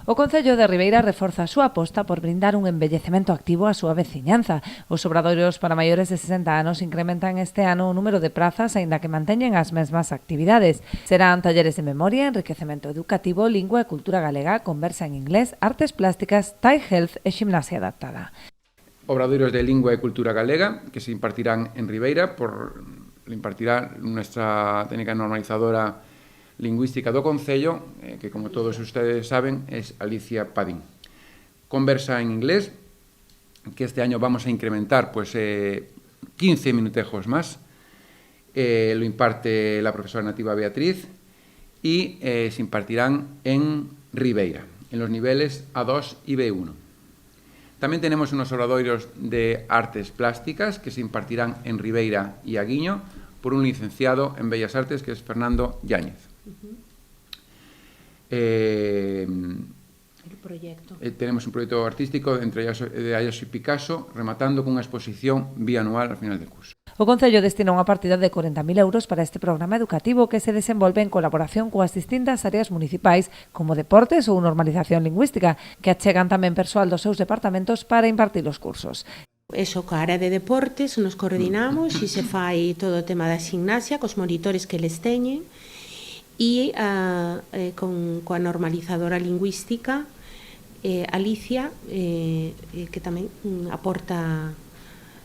O Concello de Ribeira reforza a súa aposta por brindar un envellecemento activo á súa veciñanza. Os obradoiros para maiores de 60 anos incrementan este ano o número de prazas, aínda que manteñen as mesmas actividades. Serán talleres de memoria, enriquecemento educativo, lingua e cultura galega, conversa en inglés, artes plásticas, Thai health e ximnasia adaptada. Obradoiros de lingua e cultura galega que se impartirán en Ribeira lo impartirá nuestra técnica normalizadora lingüística do Concello, que como todos ustedes saben es Alicia Padín. Conversa en inglés, que este año vamos a incrementar 15 minutejos más. Lo imparte la profesora nativa Beatriz y se impartirán en Ribeira, en los niveles A2 y B1. También tenemos unos obradoiros de artes plásticas que se impartirán en Ribeira y Aguiño por un licenciado en Bellas Artes que es Fernando Yáñez. Tenemos un proyecto artístico entre Ayaso y Picasso, rematando cunha exposición bianual ao final del curso. O Concello destina unha partida de 40.000 euros para este programa educativo que se desenvolve en colaboración coas distintas áreas municipais como deportes ou normalización lingüística, que achegan tamén persoal dos seus departamentos para impartir os cursos. Eso, ca área de deportes, nos coordinamos e se fai todo o tema da ximnasia, cos monitores que les teñen, e coa normalizadora lingüística Alicia, que tamén aporta,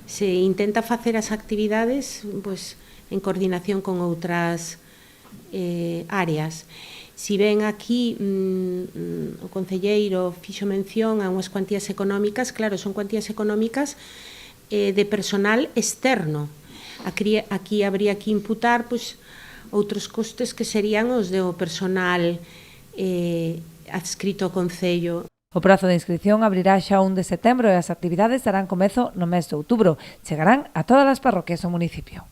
se intenta facer as actividades en coordinación con outras áreas. Si ven aquí o concelleiro fixo mención a unhas cuantías económicas, claro, son cuantías económicas de personal externo. Aquí habría que imputar outros costes que serían os do personal adscrito ao Concello. O prazo de inscripción abrirá xa 1 de setembro e as actividades darán comezo no mes de outubro. Chegarán a todas as parroquias do municipio.